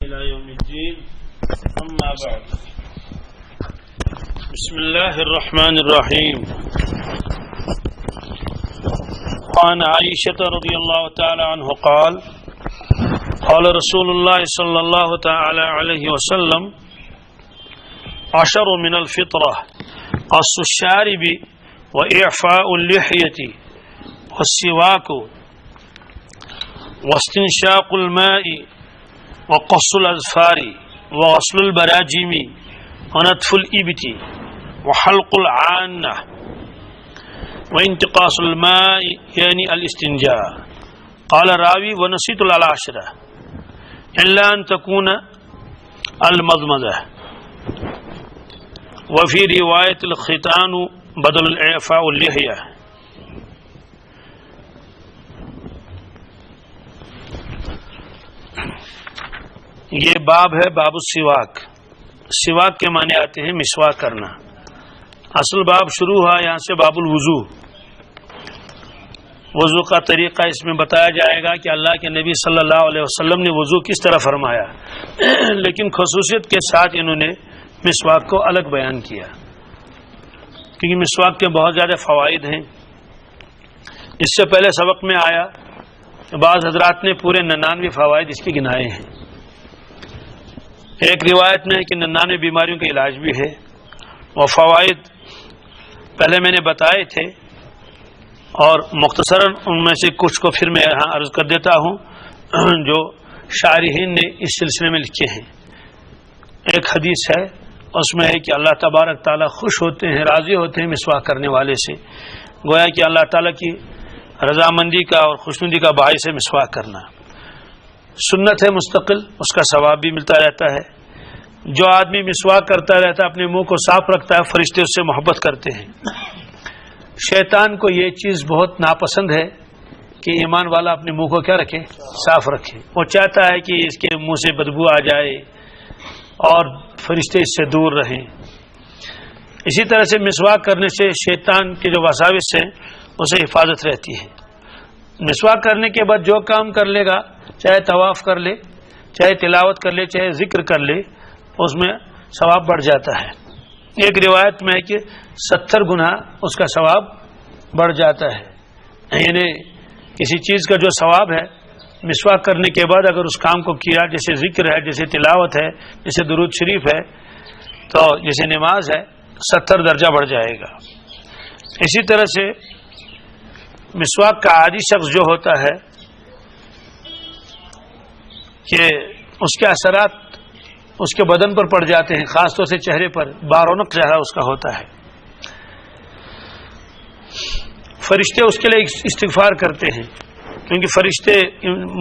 إلى يوم الدين أما بعد بسم الله الرحمن الرحيم عن عائشة رضي الله تعالى عنه قال قال رسول الله صلى الله تعالى عليه وسلم 10 من الفطرة قص الشارب وإعفاء اللحية والسواك واستنشاق الماء وقص الأظفار وغسل البراجم ونتف الإبط وحلق العانة وانتقاص الماء يعني الاستنجاء. قال راوي ونسيت العشرة إلا أن تكون المضمضة وفي رواية الختان بدل الإعفاء اللحية. یہ باب ہے باب السواک. سواک کے معنی آتے ہیں مسواک کرنا. اصل باب شروع ہوا یہاں سے باب الوضو. وضو کا طریقہ اس میں بتایا جائے گا کہ اللہ کے نبی صلی اللہ علیہ وسلم نے وضو کس طرح فرمایا، لیکن خصوصیت کے ساتھ انہوں نے مسواک کو الگ بیان کیا کیونکہ مسواک کے بہت زیادہ فوائد ہیں. اس سے پہلے سبق میں آیا بعض حضرات نے پورے 99 فوائد اس کے گنائے ہیں. ایک روایت میں ہے کہ 99 بیماریوں کا علاج بھی ہے. وہ فوائد پہلے میں نے بتائے تھے اور مختصراً ان میں سے کچھ کو پھر میں یہاں عرض کر دیتا ہوں جو شارحین نے اس سلسلے میں لکھے ہیں. ایک حدیث ہے اس میں ہے کہ اللہ تبارک تعالیٰ خوش ہوتے ہیں، راضی ہوتے ہیں مسواک کرنے والے سے. گویا کہ اللہ تعالیٰ کی رضامندی کا اور خوشنودی کا باعث ہے مسواک کرنا. سنت ہے مستقل، اس کا ثواب بھی ملتا رہتا ہے. جو آدمی مسواک کرتا رہتا ہے، اپنے منہ کو صاف رکھتا ہے، فرشتے اس سے محبت کرتے ہیں. شیطان کو یہ چیز بہت ناپسند ہے کہ ایمان والا اپنے منہ کو کیا رکھے، صاف رکھے. وہ چاہتا ہے کہ اس کے منہ سے بدبو آ جائے اور فرشتے اس سے دور رہیں. اسی طرح سے مسواک کرنے سے شیطان کے جو وساوس ہیں اسے حفاظت رہتی ہے. مسواک کرنے کے بعد جو کام کر لے گا، چاہے طواف کر لے، چاہے تلاوت کر لے، چاہے ذکر کر لے، اس میں ثواب بڑھ جاتا ہے. ایک روایت میں ہے کہ 70 گنا اس کا ثواب بڑھ جاتا ہے. یعنی کسی چیز کا جو ثواب ہے مسواک کرنے کے بعد اگر اس کام کو کیا، جیسے ذکر ہے، جیسے تلاوت ہے، جیسے درود شریف ہے، تو جیسے نماز ہے، 70 درجہ بڑھ جائے گا. اسی طرح سے مسواک کا عادی شخص جو ہوتا ہے کہ اس کے اثرات اس کے بدن پر پڑ جاتے ہیں، خاص طور سے چہرے پر بارونق چہرہ اس کا ہوتا ہے. فرشتے اس کے لیے استغفار کرتے ہیں کیونکہ فرشتے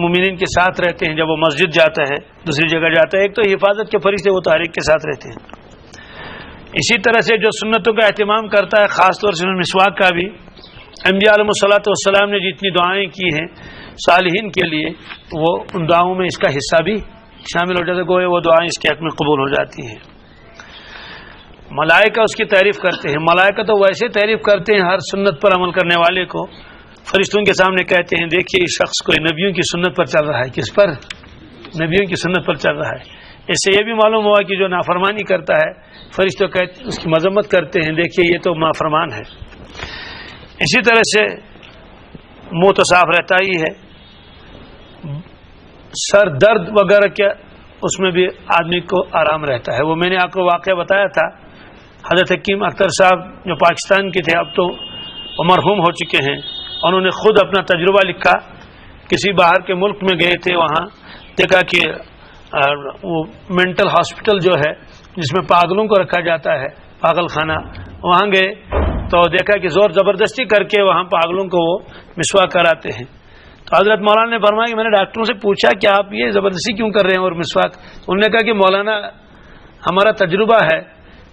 مومنین کے ساتھ رہتے ہیں. جب وہ مسجد جاتا ہے، دوسری جگہ جاتا ہے، ایک تو حفاظت کے فرشتے وہ تو ہر ایک کے ساتھ رہتے ہیں. اسی طرح سے جو سنتوں کا اہتمام کرتا ہے، خاص طور سے مسواک کا بھی، انبیاء علیہ الصلوۃ والسلام نے جتنی دعائیں کی ہیں صالحین کے لیے، وہ ان دعاؤں میں اس کا حصہ بھی شامل ہو جاتا ہے. گویا وہ دعائیں اس کے حق میں قبول ہو جاتی ہیں. ملائکہ اس کی تعریف کرتے ہیں. ملائکہ تو ویسے تعریف کرتے ہیں ہر سنت پر عمل کرنے والے کو. فرشتوں کے سامنے کہتے ہیں دیکھیے اس شخص کو نبیوں کی سنت پر چل رہا ہے. کس پر؟ نبیوں کی سنت پر چل رہا ہے. اس سے یہ بھی معلوم ہوا کہ جو نافرمانی کرتا ہے فرشتوں اس کی مذمت کرتے ہیں، دیکھیے یہ تو نافرمان ہے. اسی طرح سے منہ تو صاف رہتا ہی ہے. سر درد وغیرہ کیا اس میں بھی آدمی کو آرام رہتا ہے. وہ میں نے آپ کو واقعہ بتایا تھا. حضرت حکیم اختر صاحب جو پاکستان کے تھے، اب تو وہ مرحوم ہو چکے ہیں، انہوں نے خود اپنا تجربہ لکھا. کسی باہر کے ملک میں گئے تھے، وہاں دیکھا کہ وہ مینٹل ہاسپٹل جو ہے جس میں پاگلوں کو رکھا جاتا ہے، پاگل خانہ، وہاں گئے تو دیکھا کہ زور زبردستی کر کے وہاں پاگلوں کو وہ مسواک کراتے ہیں. تو حضرت مولانا نے فرمایا کہ میں نے ڈاکٹروں سے پوچھا کہ آپ یہ زبردستی کیوں کر رہے ہیں اور مسواک؟ انہوں نے کہا کہ مولانا ہمارا تجربہ ہے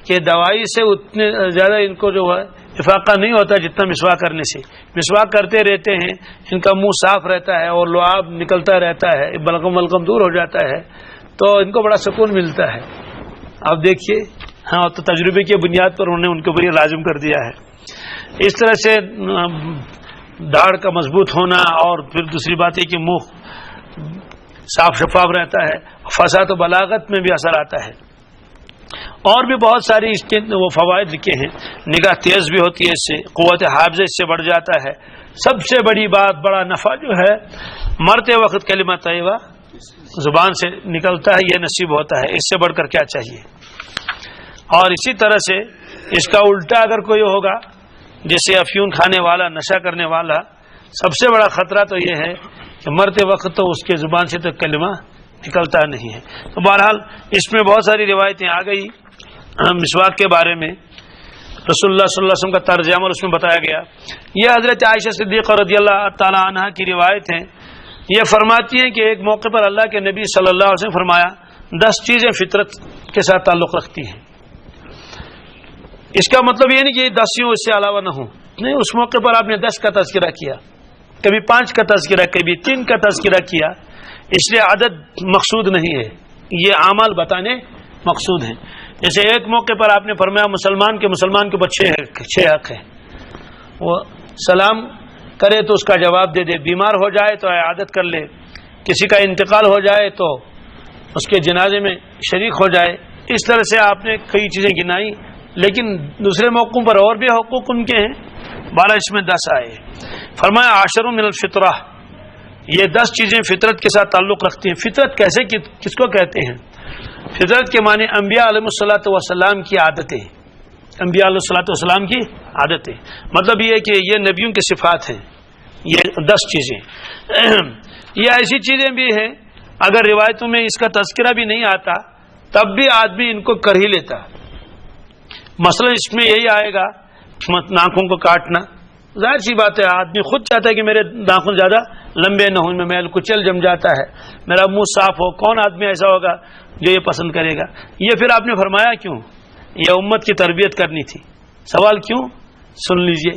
کہ دوائی سے اتنے زیادہ ان کو جو ہے افاقہ نہیں ہوتا جتنا مسواک کرنے سے. مسواک کرتے رہتے ہیں، ان کا منہ صاف رہتا ہے اور لعاب نکلتا رہتا ہے، بلغم ولغم دور ہو جاتا ہے، تو ان کو بڑا سکون ملتا ہے. اب دیکھیے، ہاں تو تجربے کی بنیاد پر انہوں نے ان کے اوپر یہ لازم کر دیا ہے. اس طرح سے داڑھ کا مضبوط ہونا، اور پھر دوسری بات یہ کہ منہ صاف شفاف رہتا ہے، فصاحت و بلاغت میں بھی اثر آتا ہے، اور بھی بہت ساری اس کے وہ فوائد لکھے ہیں. نگاہ تیز بھی ہوتی ہے اس سے، قوت حافظہ اس سے بڑھ جاتا ہے. سب سے بڑی بات، بڑا نفع جو ہے مرتے وقت کلمہ طیبہ زبان سے نکلتا ہے، یہ نصیب ہوتا ہے. اس سے بڑھ کر کیا چاہیے؟ اور اسی طرح سے اس کا الٹا اگر کوئی ہوگا، جیسے افیون کھانے والا، نشہ کرنے والا، سب سے بڑا خطرہ تو یہ ہے کہ مرتے وقت تو اس کے زبان سے تو کلمہ نکلتا نہیں ہے. تو بہرحال اس میں بہت ساری روایتیں آ گئی مسواک کے بارے میں. رسول اللہ صلی اللہ علیہ وسلم کا طرز عمل اس میں بتایا گیا. یہ حضرت عائشہ صدیقہ رضی اللہ تعالی عنہا کی روایت ہیں. یہ فرماتی ہیں کہ ایک موقع پر اللہ کے نبی صلی اللہ علیہ وسلم فرمایا 10 چیزیں فطرت کے ساتھ تعلق رکھتی ہیں. اس کا مطلب یہ نہیں کہ 10 ہوں اس سے علاوہ نہ ہوں، نہیں، اس موقع پر آپ نے 10 کا تذکرہ کیا، کبھی 5 کا تذکرہ، کبھی 3 کا تذکرہ کیا. اس لیے عدد مقصود نہیں ہے، یہ اعمال بتانے مقصود ہیں. جیسے ایک موقع پر آپ نے فرمایا مسلمان کے اوپر 6 حق ہیں. وہ سلام کرے تو اس کا جواب دے دے، بیمار ہو جائے تو عیادت کر لے، کسی کا انتقال ہو جائے تو اس کے جنازے میں شریک ہو جائے. اس طرح سے آپ نے کئی چیزیں گنائی، لیکن دوسرے موقعوں پر اور بھی حقوق ان کے ہیں. 12 اس میں 10 آئے. فرمایا 10 من الفطرہ، یہ 10 چیزیں فطرت کے ساتھ تعلق رکھتی ہیں. فطرت کیسے کس کو کہتے ہیں؟ فطرت کے معنی انبیاء علیہ الصلوۃ والسلام کی عادتیں، انبیاء علیہ الصلوۃ والسلام کی عادتیں. مطلب یہ کہ یہ نبیوں کی صفات ہیں. یہ 10 چیزیں یہ ایسی چیزیں بھی ہیں اگر روایتوں میں اس کا تذکرہ بھی نہیں آتا تب بھی آدمی ان کو کر ہی لیتا. مثلا اس میں یہی آئے گا ناخن کو کاٹنا. ظاہر سی بات ہے، آدمی خود چاہتا ہے کہ میرے ناخن زیادہ لمبے نہ ہوں، میں میل کچل جم جاتا ہے، میرا منہ صاف ہو. کون آدمی ایسا ہوگا جو یہ پسند کرے گا؟ یہ پھر آپ نے فرمایا کیوں؟ یہ امت کی تربیت کرنی تھی. سوال کیوں؟ سن لیجئے.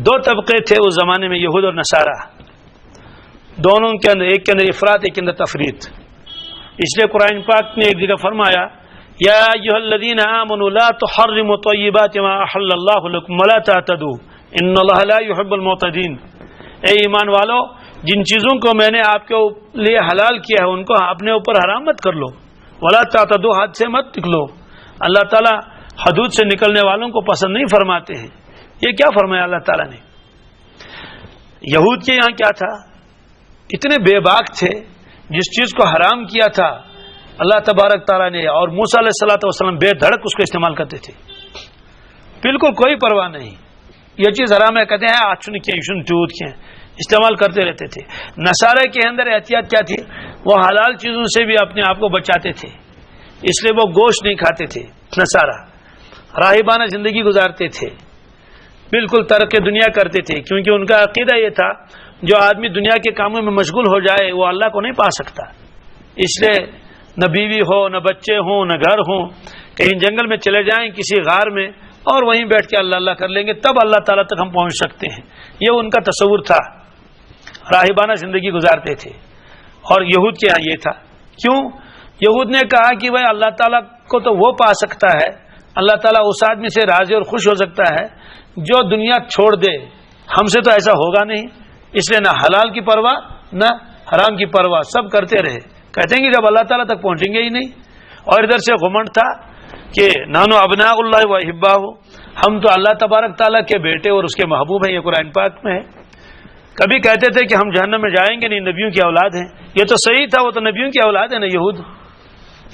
2 طبقے تھے اس زمانے میں، یہود اور نصارہ. دونوں کے اندر، ایک کے اندر افراط، ایک کے اندر تفریط. اس لیے قرآن پاک نے ایک جگہ فرمایا یا ایھا الذین آمنوا لا تحرموا طیبات ما احل اللہ لکم ولا تعتدوا ان اللہ لا يحب المعتدین. اے ایمان والو، جن چیزوں کو میں نے آپ کے لیے حلال کیا ہے ان کو اپنے اوپر حرام مت کر لو. ولا تعتدوا، حد سے مت نکلو. اللہ تعالیٰ حدود سے نکلنے والوں کو پسند نہیں فرماتے ہیں. یہ کیا فرمایا اللہ تعالیٰ نے؟ یہود کے یہاں کیا تھا؟ اتنے بے باک تھے، جس چیز کو حرام کیا تھا اللہ تبارک تعالیٰ نے، اور موسیٰ علیہ الصلوۃ والسلام بے دھڑک اس کو استعمال کرتے تھے، بالکل کوئی پرواہ نہیں. یہ چیز حرام ہے، کہتے ہیں آچن کیا یشن ٹوت کیا، استعمال کرتے رہتے تھے. نصارہ کے اندر احتیاط کیا تھی؟ وہ حلال چیزوں سے بھی اپنے آپ کو بچاتے تھے، اس لیے وہ گوشت نہیں کھاتے تھے. نصارہ راہبانہ زندگی گزارتے تھے، بالکل ترک دنیا کرتے تھے، کیونکہ ان کا عقیدہ یہ تھا جو آدمی دنیا کے کاموں میں مشغول ہو جائے وہ اللہ کو نہیں پا سکتا. اس لیے نہ بیوی ہو، نہ بچے ہوں، نہ گھر ہوں، کہیں جنگل میں چلے جائیں کسی غار میں اور وہیں بیٹھ کے اللہ اللہ کر لیں گے، تب اللہ تعالیٰ تک ہم پہنچ سکتے ہیں. یہ ان کا تصور تھا. راہبانہ زندگی گزارتے تھے. اور یہود کے یہاں یہ تھا. کیوں؟ یہود نے کہا کہ بھائی اللہ تعالیٰ کو تو وہ پا سکتا ہے، اللہ تعالیٰ اس آدمی سے راضی اور خوش ہو سکتا ہے جو دنیا چھوڑ دے، ہم سے تو ایسا ہوگا نہیں. اس لیے نہ حلال کی پرواہ نہ حرام کی پرواہ، سب کرتے رہے. کہتے ہیں کہ جب اللہ تعالیٰ تک پہنچیں گے ہی نہیں. اور ادھر سے گھمنڈ تھا کہ نانو ابناء اللہ و احباہ، ہم تو اللہ تبارک تعالیٰ کے بیٹے اور اس کے محبوب ہیں. یہ قرآن پاک میں ہے. کبھی کہتے تھے کہ ہم جہنم میں جائیں گے نہیں، نبیوں کی اولاد ہیں. یہ تو صحیح تھا، وہ تو نبیوں کی اولاد ہے نا یہود.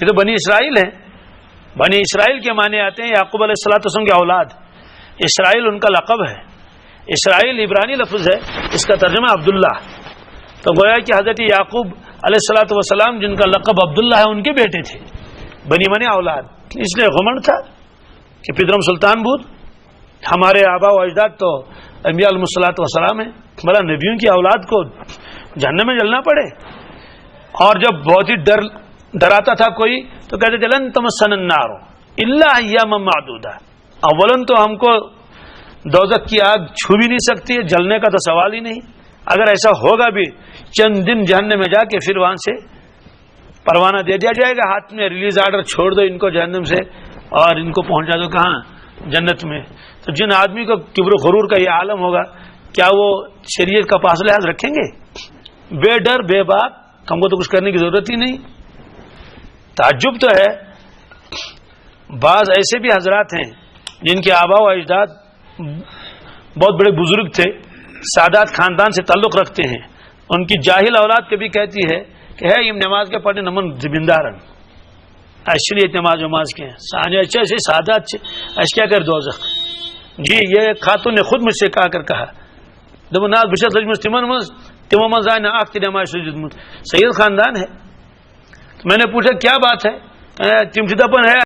یہ تو بنی اسرائیل ہیں. بنی اسرائیل کے معنی آتے ہیں یعقوب علیہ الصلوۃ والسلام کی اولاد. اسرائیل ان کا لقب ہے. اسرائیل عبرانی لفظ ہے، اس کا ترجمہ عبداللہ. تو گویا کہ حضرت یعقوب علیہ الصلوۃ والسلام جن کا لقب عبداللہ ہے ان کے بیٹے تھے، بنی منی اولاد. اس لیے غمنڈ تھا کہ پدرم سلطان بود، ہمارے آبا و اجداد تو انبیاء علیہ الصلوۃ والسلام ہیں، بڑا نبیوں کی اولاد کو جہنم میں جلنا پڑے. اور جب بہت ہی ڈراتا تھا کوئی تو کہتے تھے لن تمسنا النار الا ایاما معدودہ. اولن تو ہم کو دوزخ کی آگ چھو بھی نہیں سکتی ہے، جلنے کا تو سوال ہی نہیں. اگر ایسا ہوگا بھی چند دن جہنم میں جا کے پھر وہاں سے پروانہ دے دیا جائے گا ہاتھ میں، ریلیز آرڈر چھوڑ دو ان کو جہنم سے اور ان کو پہنچا دو کہاں؟ جنت میں. تو جن آدمی کو کبر و غرور کا یہ عالم ہوگا، کیا وہ شریعت کا پاس لحاظ رکھیں گے؟ بے ڈر بے باک، ہم کو تو کچھ کرنے کی ضرورت ہی نہیں. تعجب تو ہے، بعض ایسے بھی حضرات ہیں جن کے آبا و اجداد بہت بڑے بزرگ تھے، سادات خاندان سے تعلق رکھتے ہیں، ان کی جاہل اولاد کبھی کہتی ہے کہ ہے یہ نماز کے پڑھنے نمن زمیندارن ایکچولی نماز وماز کے ہیں اچھا ایسے سادات ایسے کیا کر دوزخ. جی یہ خاتون نے خود مجھ سے کہا دب ناز بشت لجمس تمن مز تمو مز آئے نہ آختی نماز سید خاندان ہے. تو میں نے پوچھا کیا بات ہے، تم سیدھاپن ہے